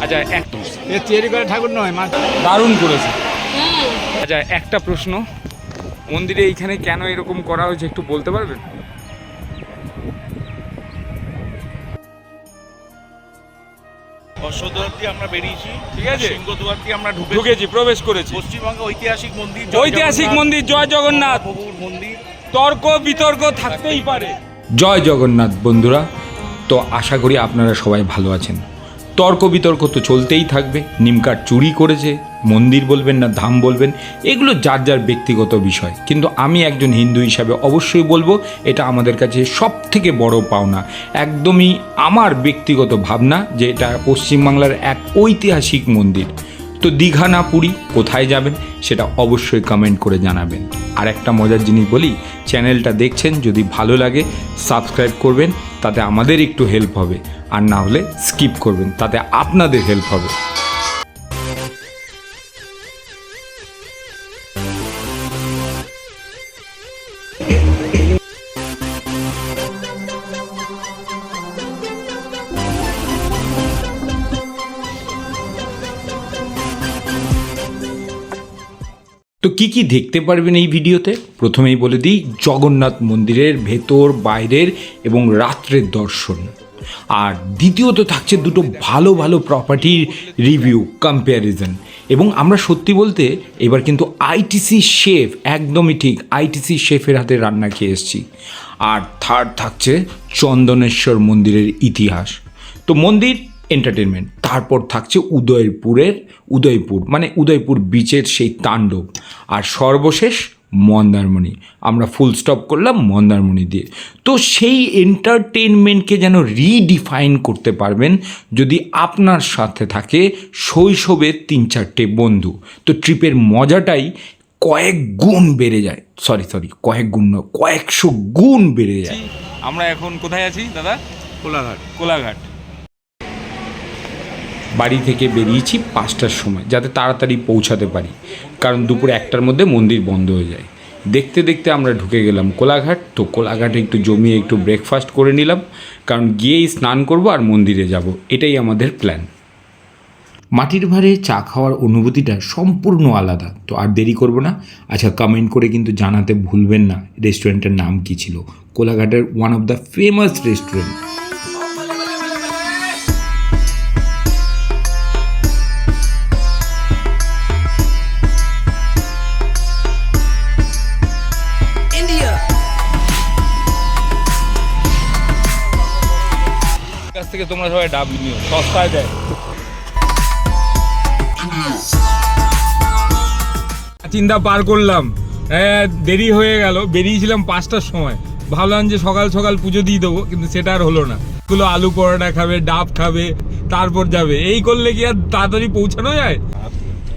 আচ্ছা একদম এ তৈরি করে ঠাকুর নয়, মা দারুণ করেছে। আচ্ছা একটা প্রশ্ন, মন্দিরে এইখানে কেন এরকম করা হয়েছে একটু বলতে পারবেন? অশ্বদ্বার দিয়ে আমরা বেরিয়েছি, ঠিক আছে, সিংহদ্বার দিয়ে আমরা ঢুকেছি, প্রবেশ করেছি। পশ্চিমবঙ্গ ঐতিহাসিক মন্দির, ঐতিহাসিক মন্দির জয় জগন্নাথ। প্রভুর মন্দির, তর্ক বিতর্ক থাকতেই পারে। জয় জগন্নাথ বন্ধুরা, তো আশা করি আপনারা সবাই ভালো আছেন। তর্ক বিতর্ক তো চলতেই থাকবে। নিমকাঠ চুরি করেছে, মন্দির বলবেন না ধাম বলবেন, এগুলো যার যার ব্যক্তিগত বিষয়, কিন্তু আমি একজন হিন্দু হিসাবে অবশ্যই বলবো এটা আমাদের কাছে সব থেকে বড় পাওনা। একদমই আমার ব্যক্তিগত ভাবনা যে এটা পশ্চিমবাংলার এক ঐতিহাসিক মন্দির। তো দীঘা না পুরী, কোথায় যাবেন সেটা অবশ্যই কমেন্ট করে জানাবেন। আর একটা মজার জিনিস বলি, চ্যানেলটা দেখছেন যদি ভালো লাগে সাবস্ক্রাইব করবেন, তাতে আমাদের একটু হেল্প হবে, আর না হলে স্কিপ করবেন, তাতে আপনাদের হেল্প হবে। তো কি কি দেখতে পারবেন এই ভিডিওতে, প্রথমেই বলে দিই জগন্নাথ মন্দিরের ভেতর বাইরের এবং রাত্রের দর্শন। আর দ্বিতীয়ত থাকছে দুটো ভালো ভালো প্রপার্টির রিভিউ কম্প্যারিজন। এবং আমরা সত্যি বলতে এবার কিন্তু আইটিসি শেফ, একদমই ঠিক আইটিসি শেফের হাতে রান্না খেয়ে এসেছি। আর থার্ড থাকছে চন্দনেশ্বর মন্দিরের ইতিহাস। তো মন্দির, এন্টারটেনমেন্ট, তারপর থাকছে উদয়পুর মানে উদয়পুর বিচের সেই তাণ্ডব, আর সর্বশেষ মন্দারমণি। আমরা ফুল স্টপ করলাম মন্দারমণি দিয়ে। তো সেই এন্টারটেনমেন্টকে যেন রিডিফাইন করতে পারবেন যদি আপনার সাথে থাকে শৈশবের 3-4টে বন্ধু। তো ট্রিপের মজাটাই কয়েক গুণ বেড়ে যায়, কয়েক গুণ নয়, কয়েকশো গুণ বেড়ে যায়। আমরা এখন কোথায় আছি দাদা? কোলাঘাট। বাড়ি থেকে বেরিয়েছি 5টার সময়, যাতে তাড়াতাড়ি পৌঁছাতে পারি, কারণ দুপুর 1টার মধ্যে মন্দির বন্ধ হয়ে যায়। দেখতে দেখতে আমরা ঢুকে গেলাম কোলাঘাট। তো কোলাঘাটে একটু জমিয়ে একটু ব্রেকফাস্ট করে নিলাম, কারণ গিয়েই স্নান করব আর মন্দিরে যাব, এটাই আমাদের প্ল্যান। মাটির ভাঁড়ে চা খাওয়ার অনুভূতিটা সম্পূর্ণ আলাদা। তো আর দেরি করব না, আচ্ছা কমেন্ট করে কিন্তু জানাতে ভুলবেন না রেস্টুরেন্টের নাম কী ছিল। কোলাঘাটের one of the famous restaurant. কাছ থেকে তোমরা সবাই ডাব নিও, সস্তায় দেয়। চিন্তা পার করলাম, দেরি হয়ে গেল। বেরিয়েছিলাম 5টার সময়, ভাবলাম যে সকাল সকাল পুজো দিয়ে দেবো, কিন্তু সেটা আর হলো না। এগুলো আলু পরোটা খাবে, ডাব খাবে, তারপর যাবে, এই করলে কি আর তাড়াতাড়ি পৌঁছানো যায়?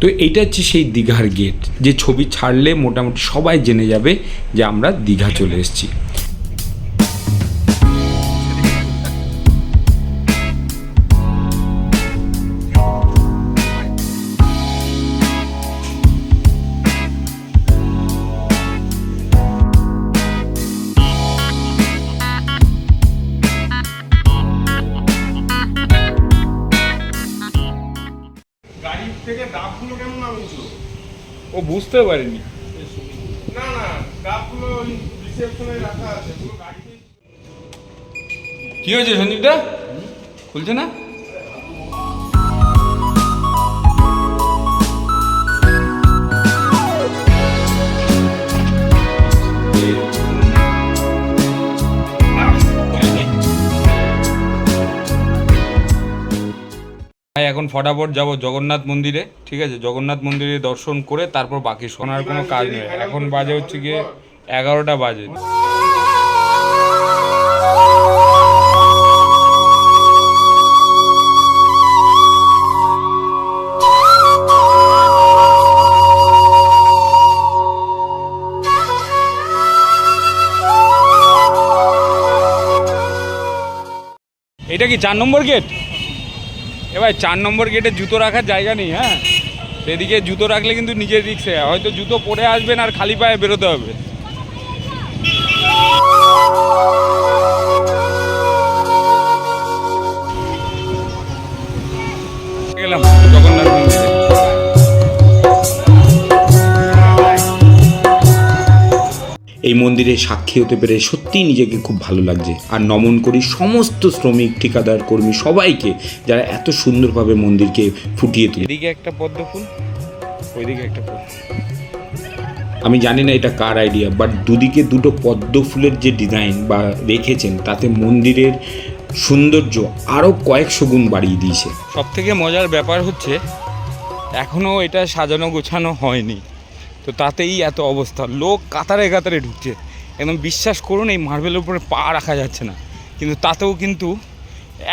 তো এইটা হচ্ছে সেই দীঘার গেট, যে ছবি ছাড়লে মোটামুটি সবাই জেনে যাবে যে আমরা দীঘা চলে এসেছি। থেকে ডাবগুলো কেমন নামিয়েছো? ও বুঝতে পারিনি। না ডাবগুলো ওই রিসেপশনে রাখা আছে, পুরো গাড়িতে। কি হয়েছে সঞ্জীবদা, খুলছে না? এখন ফটাফট যাব জগন্নাথ মন্দিরে, ঠিক আছে? জগন্নাথ মন্দিরে দর্শন করে তারপর বাকি শোনার কোনো কাজ নেই। এখন বাজে হচ্ছে গিয়ে 11টা বাজে। এটা কি 4 নম্বর গেট? এবার 4 নম্বর গেটে জুতো রাখার জায়গা নেই, হ্যাঁ, সেদিকে জুতো রাখলে কিন্তু নিজের রিক্সে, হয়তো জুতো পরে আসবেন আর খালি পায়ে বেরোতে হবে। গেলাম জগন্নাথ মন্দিরে। এই মন্দিরে সাক্ষী হতে পেরে সত্যিই নিজেকে খুব ভালো লাগছে। আর নমন করি সমস্ত শ্রমিক, ঠিকাদার, কর্মী সবাইকে, যারা এত সুন্দরভাবে মন্দিরকে ফুটিয়ে তোলে। এদিকে একটা পদ্ম ফুল, ওইদিকে একটা ফুল। আমি জানি না এটা কার আইডিয়া, বাট দুদিকে দুটো পদ্ম ফুলের যে ডিজাইন বা রেখেছেন, তাতে মন্দিরের সৌন্দর্য আরও কয়েকশো গুণ বাড়িয়ে দিয়েছে। সব থেকে মজার ব্যাপার হচ্ছে এখনও এটা সাজানো গোছানো হয়নি, তো তাতেই এত অবস্থা। লোক কাতারে কাতারে ঢুকছে, একদম বিশ্বাস করুন এই মার্বেলের উপরে পা রাখা যাচ্ছে না, কিন্তু তাতেও কিন্তু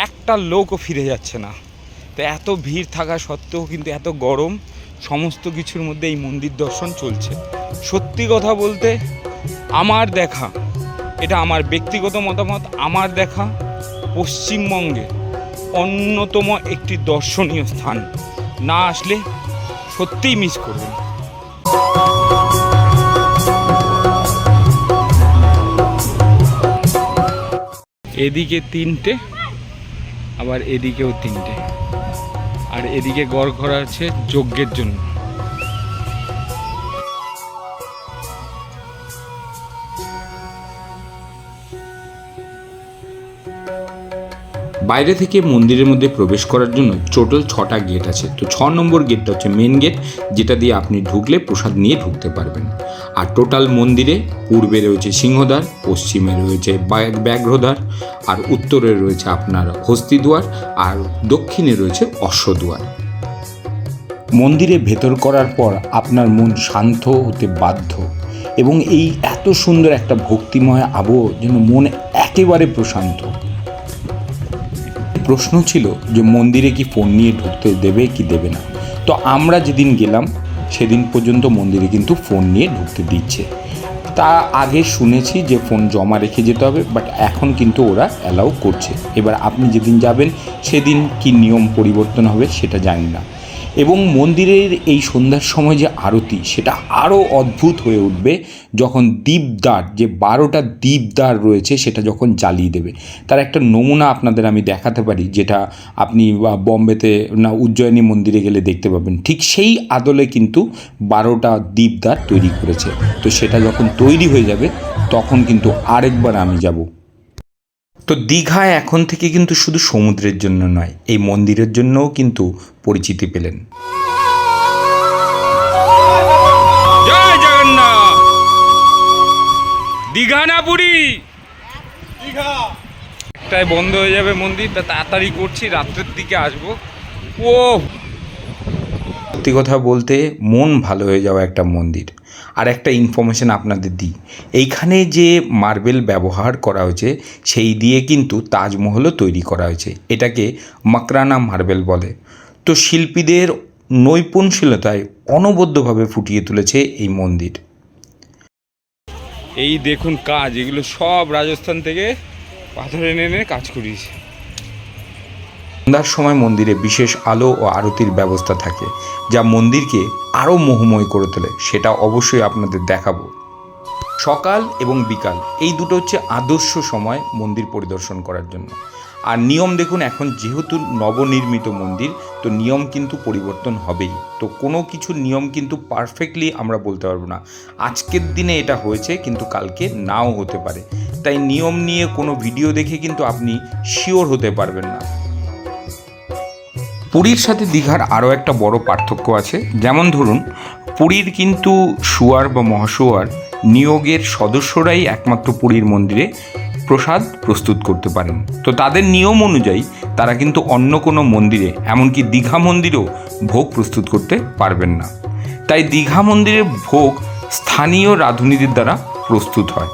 একটা লোকও ফিরে যাচ্ছে না। তো এত ভিড় থাকা সত্ত্বেও কিন্তু এত গরম, সমস্ত কিছুর মধ্যে এই মন্দির দর্শন চলছে। সত্যি কথা বলতে আমার দেখা, এটা আমার ব্যক্তিগত মতামত, আমার দেখা পশ্চিমবঙ্গে অন্যতম একটি দর্শনীয় স্থান। না আসলে সত্যিই মিস করবেন। এদিকে তিনটে, আবার এদিকেও তিনটে, আর এদিকে গড় করা আছে যজ্ঞের জন্য। বাইরে থেকে মন্দিরের মধ্যে প্রবেশ করার জন্য টোটাল 6টা গেট আছে। তো 6 নম্বর গেটটা হচ্ছে মেন গেট, যেটা দিয়ে আপনি ঢুকলে প্রসাদ নিয়ে ঢুকতে পারবেন। আর টোটাল মন্দিরে পূর্বে রয়েছে সিংহদ্বার, পশ্চিমে রয়েছে ব্যাঘ্রদ্বার, আর উত্তরে রয়েছে আপনার হস্তিদ্বার, আর দক্ষিণে রয়েছে অশ্বদ্বার। মন্দিরে ভেতর করার পর আপনার মন শান্ত হতে বাধ্য, এবং এই এত সুন্দর একটা ভক্তিময় আবহ যেন মন একেবারে প্রশান্ত। প্রশ্ন ছিল যে মন্দিরে কি ফোন নিয়ে ঢুকতে দেবে কি দেবে না। তো আমরা যেদিন গেলাম সেদিন পর্যন্ত মন্দিরে কিন্তু ফোন নিয়ে ঢুকতে দিচ্ছে। তা আগে শুনেছি যে ফোন জমা রেখে যেতে হবে, বাট এখন কিন্তু ওরা অ্যালাউ করছে। এবার আপনি যেদিন যাবেন সেদিন কি নিয়ম পরিবর্তন হবে সেটা জানি না। এবং মন্দিরের এই সন্ধ্যার সময় যে আরতি, সেটা আরও অদ্ভুত হয়ে উঠবে যখন দীপদার, যে 12টা দীপদার রয়েছে সেটা যখন জ্বালিয়ে দেবে। তার একটা নমুনা আপনাদের আমি দেখাতে পারি, যেটা আপনি বম্বেতে না উজ্জয়িনী মন্দিরে গেলে দেখতে পাবেন। ঠিক সেই আদলে কিন্তু 12টা দীপদার তৈরি করেছে। তো সেটা যখন তৈরি হয়ে যাবে তখন কিন্তু আরেকবার আমি যাব। তো দীঘায় এখন থেকে কিন্তু শুধু সমুদ্রের জন্য নয়, এই মন্দিরের জন্যও কিন্তু পরিচিতি পেলেন। জয় জগন্নাথ। দীঘা না পুরী? দীঘা। একটাই বন্ধ হয়ে যাবে মন্দির, তা তাড়াতাড়ি করছি, রাত্রের দিকে আসবো। ও সত্যি কথা বলতে মন ভালো হয়ে যাওয়া একটা মন্দির। আর একটা ইনফরমেশন আপনাদের দিই, এইখানে যে মার্বেল ব্যবহার করা হয়েছে সেই দিয়ে কিন্তু তাজমহলও তৈরি করা হয়েছে। এটাকে মকরানা মার্বেল বলে। তো শিল্পীদের নৈপুণ্যশীলতায় অনবদ্যভাবে ফুটিয়ে তুলেছে এই মন্দির। এই দেখুন কাজ, এগুলো সব রাজস্থান থেকে পাথর এনে এনে কাজ করিয়েছে। সন্ধ্যার সময় মন্দিরে বিশেষ আলো ও আরতির ব্যবস্থা থাকে, যা মন্দিরকে আরও মোহময় করে তোলে। সেটা অবশ্যই আপনাদের দেখাবো। সকাল এবং বিকাল এই দুটো হচ্ছে আদর্শ সময় মন্দির পরিদর্শন করার জন্য। আর নিয়ম দেখুন, এখন যেহেতু নবনির্মিত মন্দির, তো নিয়ম কিন্তু পরিবর্তন হবেই। তো কোনো কিছু নিয়ম কিন্তু পারফেক্টলি আমরা বলতে পারবো না। আজকের দিনে এটা হয়েছে, কিন্তু কালকে নাও হতে পারে। তাই নিয়ম নিয়ে কোনো ভিডিও দেখে কিন্তু আপনি শিওর হতে পারবেন না। পুরীর সাথে দীঘার আরও একটা বড় পার্থক্য আছে। যেমন ধরুন, পুরীর কিন্তু সুয়ার বা মহাসুয়ার নিয়োগের সদস্যরাই একমাত্র পুরীর মন্দিরে প্রসাদ প্রস্তুত করতে পারেন। তো তাদের নিয়ম অনুযায়ী তারা কিন্তু অন্য কোনো মন্দিরে, এমনকি দীঘা মন্দিরেও ভোগ প্রস্তুত করতে পারবেন না। তাই দীঘা মন্দিরের ভোগ স্থানীয় রাঁধুনিদের দ্বারা প্রস্তুত হয়।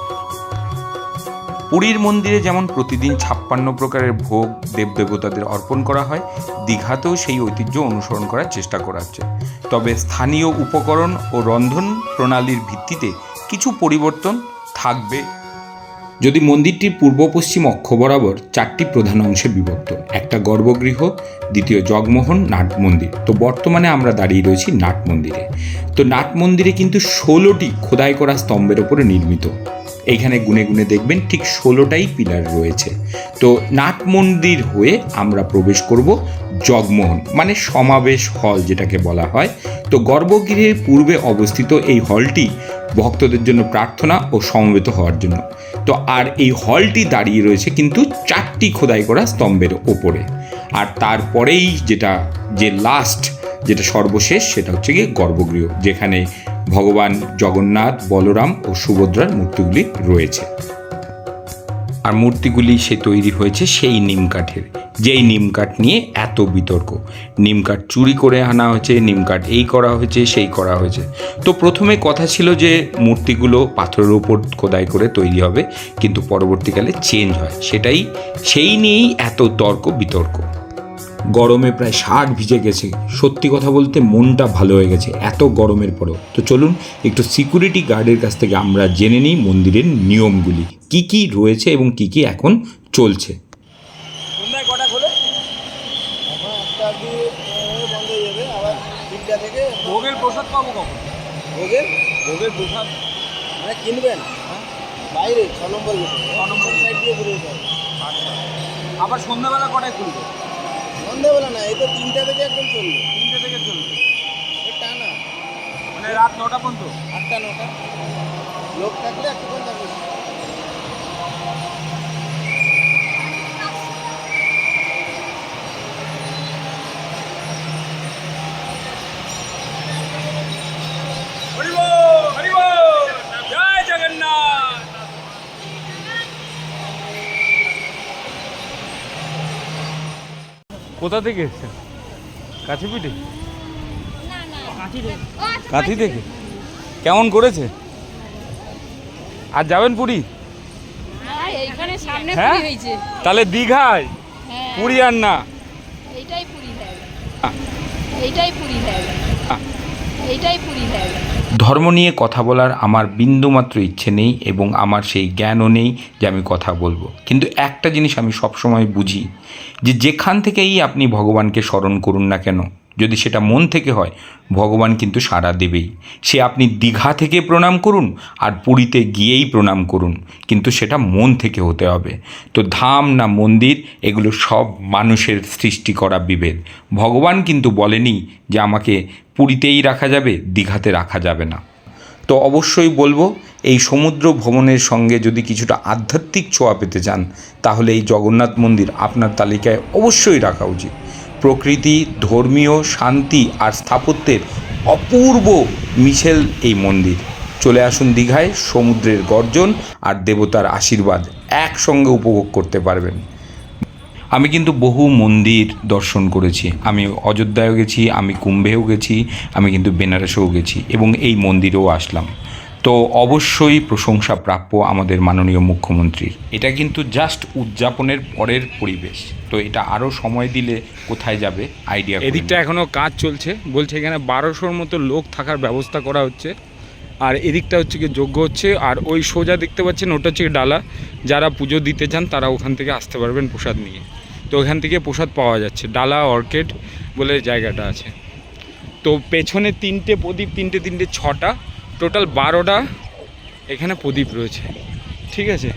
পুরীর মন্দিরে যেমন প্রতিদিন 56 প্রকারের ভোগ দেবদেবতাদের অর্পণ করা হয়, দীঘাতেও সেই ঐতিহ্য অনুসরণ করার চেষ্টা করা হচ্ছে। তবে স্থানীয় উপকরণ ও রন্ধন প্রণালীর ভিত্তিতে কিছু পরিবর্তন থাকবে। যদি মন্দিরটির পূর্ব পশ্চিম অক্ষ বরাবর 4টি প্রধান অংশে বিভক্ত, একটা গর্ভগৃহ, দ্বিতীয় জগমোহন, নাট মন্দির। তো বর্তমানে আমরা দাঁড়িয়ে রয়েছি নাট মন্দিরে। তো নাট মন্দিরে কিন্তু 16টি খোদাই করা স্তম্ভের ওপরে নির্মিত। এইখানে গুনে গুনে দেখবেন ঠিক 16টাই পিলার রয়েছে। তো নাট মন্দির হয়ে আমরা প্রবেশ করব জগমোহন মানে সমাবেশ হল যেটাকে বলা হয়। তো গর্ভগৃহের পূর্বে অবস্থিত এই হলটি ভক্তদের জন্য প্রার্থনা ও সমবেত হওয়ার জন্য। তো আর এই হলটি দাঁড়িয়ে রয়েছে কিন্তু 4টি খোদাই করা স্তম্ভের ওপরে। আর তারপরেই যে লাস্ট যেটা সর্বশেষ সেটা হচ্ছে গিয়ে গর্ভগৃহ, যেখানে ভগবান জগন্নাথ, বলরাম ও সুভদ্রার মূর্তিগুলি রয়েছে। আর মূর্তিগুলি তৈরি হয়েছে সেই নিম কাঠের, যেই নিম কাঠ নিয়ে এত বিতর্ক। নিম কাঠ চুরি করে আনা হয়েছে, নিম কাঠ এই করা হয়েছে সেই করা হয়েছে। তো প্রথমে কথা ছিল যে মূর্তিগুলো পাথরের ওপর খোদাই করে তৈরি হবে, কিন্তু পরবর্তীকালে চেঞ্জ হয়, সেই নিয়েই এত তর্ক বিতর্ক। গরমে প্রায় 60 ভিজে গেছে, সত্যি কথা বলতে মনটা ভালো হয়ে গেছে এত গরমের পরেও। তো চলুন একটু সিকিউরিটি গার্ডের কাছ থেকে আমরা জেনে নিই মন্দিরের নিয়মগুলি, কি কি রয়েছে এবং কি কি এখন চলছে। সন্ধ্যায় কটা খোলে? এখন 1টা অবধি বন্ধ হয়ে যাবে, আবার 3টা থেকে। ভোগের প্রসাদ পাবো কখন? ভোগের প্রসাদ মানে কিনবেন বাইরে 6 নম্বর গেটে, 6 নম্বর সাইড দিয়ে বেরিয়ে যাবে। আচ্ছা, আবার সন্ধ্যাবেলা কটায় খুলবে? সন্ধ্যাবেলা না, এই তো 3টা থেকে একদম চলবে। 3টে থেকে চলবে, এই টানা মানে রাত 9টা পর্যন্ত। 8টা 9টা, লোক থাকলে একটুক্ষণ থাকবে। জয় জগন্নাথ। কোথা থেকে এসছেন? কাছি পিঠে? কাঁথি থেকে? কেমন করেছে? আর যাবেন পুরী? এইখানে সামনে হ্যাঁ? পুরি হয়েছে। তাহলে দীঘায় হ্যাঁ, পুরী আর না। এইটাই পুরি হয়ে গেল। এইটাই পুরি হয়ে গেল। এইটাই পুরি হয়ে গেল। ধর্ম নিয়ে কথা বলার আমার বিন্দুমাত্র ইচ্ছে নেই এবং আমার সেই জ্ঞানও নেই যে আমি কথা বলবো, কিন্তু একটা জিনিস আমি সবসময় বুঝি যে যেখান থেকেই আপনি ভগবানকে স্মরণ করুন না কেন, যদি সেটা মন থেকে হয় ভগবান কিন্তু সাড়া দেবেই। সে আপনি দীঘা থেকে প্রণাম করুন আর পুরীতে গিয়েই প্রণাম করুন, কিন্তু সেটা মন থেকে হতে হবে। তো ধাম না মন্দির এগুলো সব মানুষের সৃষ্টি করা বিভেদ। ভগবান কিন্তু বলেনি যে আমাকে পুরীতেই রাখা যাবে, দীঘাতে রাখা যাবে না। তো অবশ্যই বলবো এই সমুদ্র ভ্রমণের সঙ্গে যদি কিছুটা আধ্যাত্মিক ছোঁয়া পেতে চান তাহলে এই জগন্নাথ মন্দির আপনার তালিকায় অবশ্যই রাখা উচিত। প্রকৃতি, ধর্মীয় শান্তি আর স্থাপত্যের অপূর্ব মিশেল এই মন্দির। চলে আসুন দীঘায়, সমুদ্রের গর্জন আর দেবতার আশীর্বাদ একসঙ্গে উপভোগ করতে পারবেন। আমি কিন্তু বহু মন্দির দর্শন করেছি, আমি অযোধ্যায়ও গেছি, আমি কুম্ভেও গেছি, আমি কিন্তু বেনারসেও গেছি এবং এই মন্দিরেও আসলাম। তো অবশ্যই প্রশংসা প্রাপ্য আমাদের মাননীয় মুখ্যমন্ত্রীর। এটা কিন্তু জাস্ট উদযাপনের পরের পরিবেশ, তো এটা আরও সময় দিলে কোথায় যাবে আইডিয়া। এদিকটা এখনও কাজ চলছে, বলছে এখানে 1200-র মতো লোক থাকার ব্যবস্থা করা হচ্ছে। আর এদিকটা হচ্ছে কি যজ্ঞ হচ্ছে, আর ওই সোজা দেখতে পাচ্ছেন ওটা হচ্ছে ডালা। যারা পুজো দিতে চান তারা ওখান থেকে আসতে পারবেন প্রসাদ নিয়ে। তো ওখান থেকে প্রসাদ পাওয়া যাচ্ছে, ডালা অর্কেড বলে জায়গাটা আছে। তো পেছনে 3টে প্রদীপ, 3টে 6টা, টোটাল 12টা এখানে প্রদীপ রয়েছে, ঠিক আছে।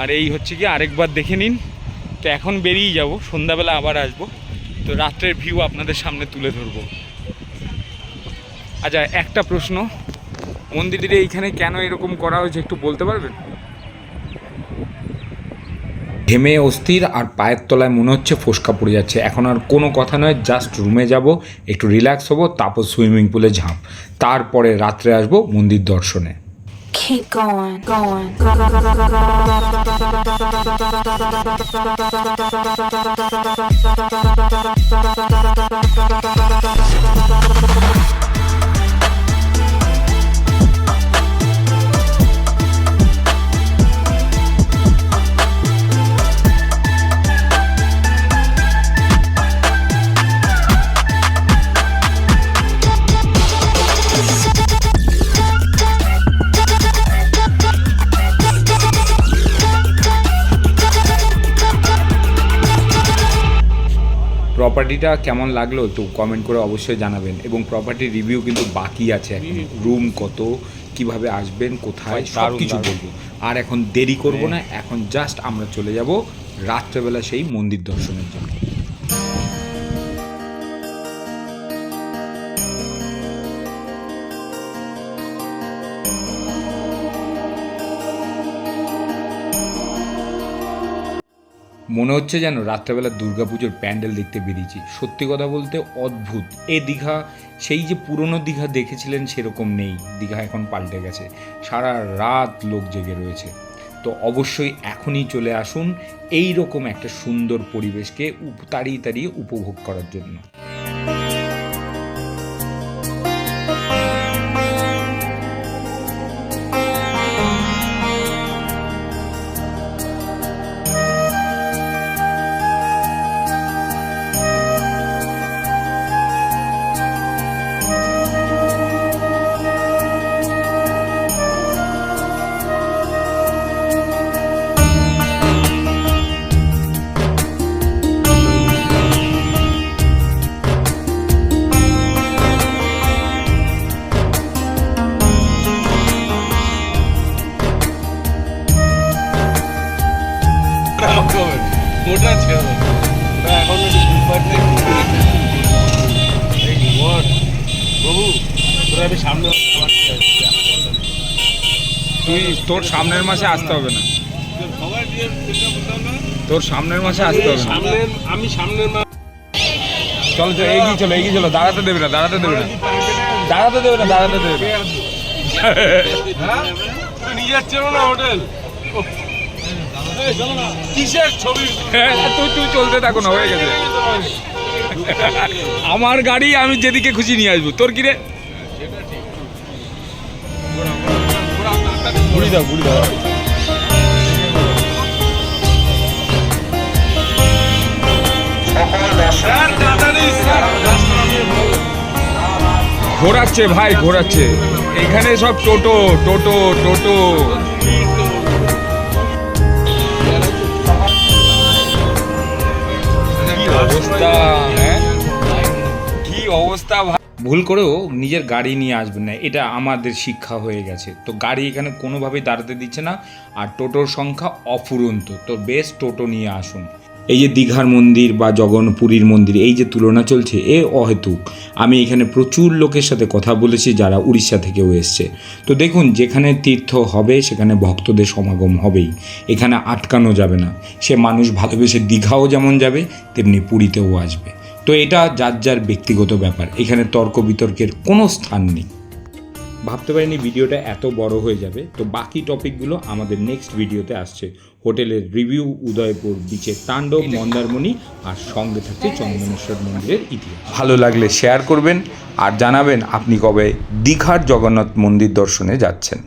আর এই হচ্ছে কি আরেকবার দেখে নিন। তো এখন বেরিয়ে যাব, সন্ধ্যাবেলা আবার আসবো, তো রাত্রের ভিউ আপনাদের সামনে তুলে ধরবো। আচ্ছা, একটা প্রশ্ন, মন্দিরের এইখানে কেন এরকম করা হয়েছে একটু বলতে পারবেন? ঘেমে অস্থির আর পায়ের তলায় মনে হচ্ছে ফোসকা পড়ে যাচ্ছে। এখন আর কোনো কথা নয়, জাস্ট রুমে যাব, একটু রিল্যাক্স হবো, তারপর সুইমিং পুলে ঝাঁপ, তারপরে রাত্রে আসবো মন্দির দর্শনে। Keep going, going. প্রপার্টিটা কেমন লাগলো তো কমেন্ট করে অবশ্যই জানাবেন, এবং প্রপার্টির রিভিউ কিন্তু বাকি আছে এখন। রুম কত, কিভাবে আসবেন, কোথায়, সব দারুণ, কিছু দারুণ। বলবো। আর এখন দেরি করব না, এখন জাস্ট আমরা চলে যাব রাত্রেবেলা সেই মন্দির দর্শনের জন্য। মনে হচ্ছে যেন রাত্রেবেলা দুর্গাপুজোর প্যান্ডেল দেখতে বেরিয়েছি। সত্যি কথা বলতে অদ্ভুত। এ দীঘা সেই যে পুরনো দীঘা দেখেছিলেন সেরকম নেই, দীঘা এখন পাল্টে গেছে, সারা রাত লোক জেগে রয়েছে। তো অবশ্যই এখনই চলে আসুন এই রকম একটা সুন্দর পরিবেশকে তাড়িয়ে তাড়িয়ে উপভোগ করার জন্য। মোটা ছিল এখন প্রভু তোরা আমি সামনে তুই তোর সামনের মাসে আসতে হবে না, সবাই দিয়ে বলতাম না তোর সামনের মাসে আসতে হবে না। সামনের আমি সামনের মা চলো চলো, এগিয়ে চলো, এগিয়ে চলো। দাঁড়াতে দেবে না, দাঁড়াতে দেবে না, দাঁড়াতে দেবে না, দাঁড়াতে দেবে না। নিয়ে যাচ্ছে না হোটেল কিসের ছবি তুই চলতে থাকো না, হয়ে গেছে। আমার গাড়ি আমি যেদিকে খুশি নিয়ে আসবো, তোর কিরে? ঘুরি দাও, ঘুরি দাও। ঘোরাচ্ছে ভাই, ঘোরাচ্ছে। এখানে সব টোটো টোটো টোটো। কি অবস্থা, হ্যাঁ কি অবস্থা ভাই। ভুল করেও নিজের গাড়ি নিয়ে আসবেন না, এটা আমাদের শিক্ষা হয়ে গেছে। তো গাড়ি এখানে কোনোভাবেই দাঁড়াতে দিচ্ছে না, আর টোটোর সংখ্যা অফুরন্ত। তো বেশ টোটো নিয়ে আসুন। এই যে দীঘার মন্দির বা জগন্নাথপুরীর মন্দির, এই যে তুলনা চলছে, এ অহেতুক। আমি এখানে প্রচুর লোকের সাথে কথা বলেছি যারা উড়িষ্যা থেকেও এসছে। তো দেখুন, যেখানে তীর্থ হবে সেখানে ভক্তদের সমাগম হবেই, এখানে আটকানো যাবে না। সে মানুষ ভালোবেসে দীঘাও যেমন যাবে তেমনি পুরীতেও আসবে। তো এটা যার যার ব্যক্তিগত ব্যাপার, এখানে তর্ক বিতর্কের কোনো স্থান নেই। ভাবতে পারিনি ভিডিওটা এত বড় হয়ে যাবে। তো বাকি টপিকগুলো আমাদের নেক্সট ভিডিওতে আসছে। হোটেলের রিভিউ, উদয়পুর বিচের তাণ্ডব, মন্দারমণি, আর সঙ্গে থাকছে চন্দনেশ্বর মন্দিরের ইতিহাস। ভালো লাগলে শেয়ার করবেন আর জানাবেন আপনি কবে দীঘার জগন্নাথ মন্দির দর্শনে যাচ্ছেন।